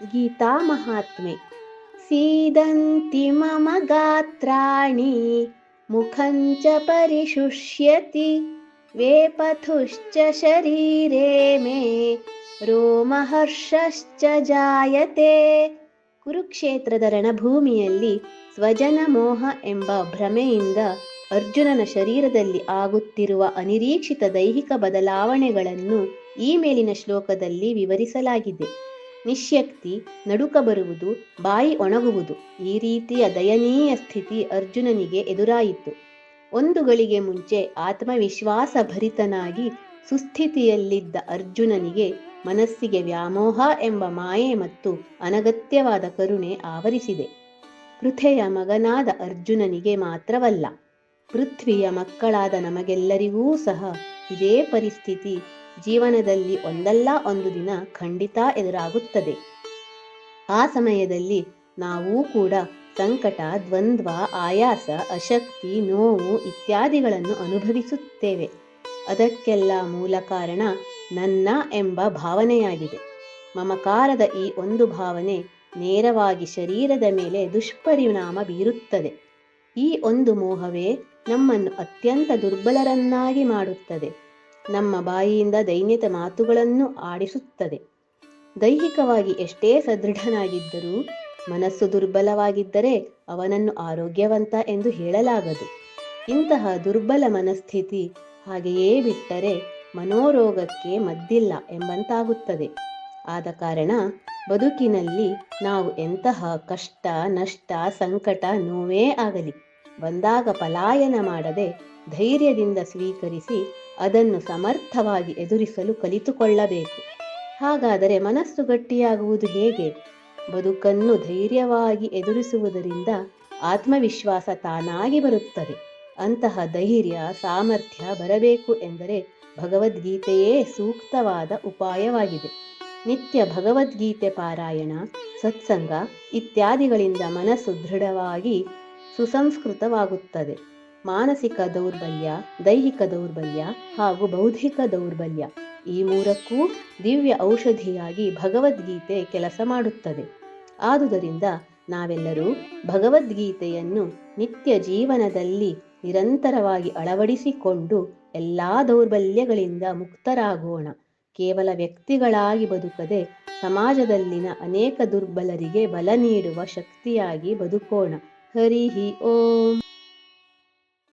ಗೀತಾ ಮಹಾತ್ಮೆ. ಸೀದಂತಿ ಮಮ ಗಾತ್ರಾಣಿ ಮುಖಂಚ ಪರಿಶುಷ್ಯತಿ ವೇಪಥುಶ್ಚ ಶರೀರೇ ಮೇ ರೋಮಹರ್ಷಶ್ಚ ಜಾಯತೆ. ಕುರುಕ್ಷೇತ್ರದ ರಣಭೂಮಿಯಲ್ಲಿ ಸ್ವಜನ ಮೋಹ ಎಂಬ ಭ್ರಮೆಯಿಂದ ಅರ್ಜುನನ ಶರೀರದಲ್ಲಿ ಆಗುತ್ತಿರುವ ಅನಿರೀಕ್ಷಿತ ದೈಹಿಕ ಬದಲಾವಣೆಗಳನ್ನು ಈ ಮೇಲಿನ ಶ್ಲೋಕದಲ್ಲಿ ವಿವರಿಸಲಾಗಿದೆ. ನಿಶ್ಯಕ್ತಿ, ನಡುಕ ಬರುವುದು, ಬಾಯಿ ಒಣಗುವುದು, ಈ ರೀತಿಯ ದಯನೀಯ ಸ್ಥಿತಿ ಅರ್ಜುನನಿಗೆ ಎದುರಾಯಿತು. ಒಂದು ಗಳಿಗೆ ಮುಂಚೆ ಆತ್ಮವಿಶ್ವಾಸ ಭರಿತನಾಗಿ ಸುಸ್ಥಿತಿಯಲ್ಲಿದ್ದ ಅರ್ಜುನನಿಗೆ ಮನಸ್ಸಿಗೆ ವ್ಯಾಮೋಹ ಎಂಬ ಮಾಯೆ ಮತ್ತು ಅನಗತ್ಯವಾದ ಕರುಣೆ ಆವರಿಸಿದೆ. ಪೃಥೆಯ ಮಗನಾದ ಅರ್ಜುನನಿಗೆ ಮಾತ್ರವಲ್ಲ, ಪೃಥ್ವಿಯ ಮಕ್ಕಳಾದ ನಮಗೆಲ್ಲರಿಗೂ ಸಹ ಇದೇ ಪರಿಸ್ಥಿತಿ ಜೀವನದಲ್ಲಿ ಒಂದಲ್ಲ ಒಂದು ದಿನ ಖಂಡಿತ ಎದುರಾಗುತ್ತದೆ. ಆ ಸಮಯದಲ್ಲಿ ನಾವೂ ಕೂಡ ಸಂಕಟ, ದ್ವಂದ್ವ, ಆಯಾಸ, ಅಶಕ್ತಿ, ನೋವು ಇತ್ಯಾದಿಗಳನ್ನು ಅನುಭವಿಸುತ್ತೇವೆ. ಅದಕ್ಕೆಲ್ಲ ಮೂಲ ಕಾರಣ ನನ್ನ ಎಂಬ ಭಾವನೆಯಾಗಿದೆ. ಮಮಕಾರದ ಈ ಒಂದು ಭಾವನೆ ನೇರವಾಗಿ ಶರೀರದ ಮೇಲೆ ದುಷ್ಪರಿಣಾಮ ಬೀರುತ್ತದೆ. ಈ ಒಂದು ಮೋಹವೇ ನಮ್ಮನ್ನು ಅತ್ಯಂತ ದುರ್ಬಲರನ್ನಾಗಿ ಮಾಡುತ್ತದೆ. ನಮ್ಮ ಬಾಯಿಯಿಂದ ದೈನ್ಯದ ಮಾತುಗಳನ್ನು ಆಡಿಸುತ್ತದೆ. ದೈಹಿಕವಾಗಿ ಎಷ್ಟೇ ಸದೃಢನಾಗಿದ್ದರೂ ಮನಸ್ಸು ದುರ್ಬಲವಾಗಿದ್ದರೆ ಅವನನ್ನು ಆರೋಗ್ಯವಂತ ಎಂದು ಹೇಳಲಾಗದು. ಇಂತಹ ದುರ್ಬಲ ಮನಸ್ಥಿತಿ ಹಾಗೆಯೇ ಬಿಟ್ಟರೆ ಮನೋರೋಗಕ್ಕೆ ಮದ್ದಿಲ್ಲ ಎಂಬಂತಾಗುತ್ತದೆ. ಆದ ಕಾರಣ ಬದುಕಿನಲ್ಲಿ ನಾವು ಎಂತಹ ಕಷ್ಟ, ನಷ್ಟ, ಸಂಕಟ, ನೋವೇ ಆಗಲಿ ಬಂದಾಗ ಪಲಾಯನ ಮಾಡದೆ ಧೈರ್ಯದಿಂದ ಸ್ವೀಕರಿಸಿ ಅದನ್ನು ಸಮರ್ಥವಾಗಿ ಎದುರಿಸಲು ಕಲಿತುಕೊಳ್ಳಬೇಕು. ಹಾಗಾದರೆ ಮನಸ್ಸು ಗಟ್ಟಿಯಾಗುವುದು ಹೇಗೆ? ಬದುಕನ್ನು ಧೈರ್ಯವಾಗಿ ಎದುರಿಸುವುದರಿಂದ ಆತ್ಮವಿಶ್ವಾಸ ತಾನಾಗಿ ಬರುತ್ತದೆ. ಅಂತಹ ಧೈರ್ಯ, ಸಾಮರ್ಥ್ಯ ಬರಬೇಕು ಎಂದರೆ ಭಗವದ್ಗೀತೆಯೇ ಸೂಕ್ತವಾದ ಉಪಾಯವಾಗಿದೆ. ನಿತ್ಯ ಭಗವದ್ಗೀತೆ ಪಾರಾಯಣ, ಸತ್ಸಂಗ ಇತ್ಯಾದಿಗಳಿಂದ ಮನಸ್ಸು ದೃಢವಾಗಿ ಸುಸಂಸ್ಕೃತವಾಗುತ್ತದೆ. ಮಾನಸಿಕ ದೌರ್ಬಲ್ಯ, ದೈಹಿಕ ದೌರ್ಬಲ್ಯ ಹಾಗೂ ಬೌದ್ಧಿಕ ದೌರ್ಬಲ್ಯ ಈ ಮೂರಕ್ಕೂ ದಿವ್ಯ ಔಷಧಿಯಾಗಿ ಭಗವದ್ಗೀತೆ ಕೆಲಸ ಮಾಡುತ್ತದೆ. ಆದುದರಿಂದ ನಾವೆಲ್ಲರೂ ಭಗವದ್ಗೀತೆಯನ್ನು ನಿತ್ಯ ಜೀವನದಲ್ಲಿ ನಿರಂತರವಾಗಿ ಅಳವಡಿಸಿಕೊಂಡು ಎಲ್ಲ ದೌರ್ಬಲ್ಯಗಳಿಂದ ಮುಕ್ತರಾಗೋಣ. ಕೇವಲ ವ್ಯಕ್ತಿಗಳಾಗಿ ಬದುಕದೆ ಸಮಾಜದಲ್ಲಿನ ಅನೇಕ ದುರ್ಬಲರಿಗೆ ಬಲ ನೀಡುವ ಶಕ್ತಿಯಾಗಿ ಬದುಕೋಣ. ಹರಿ ಓಂ.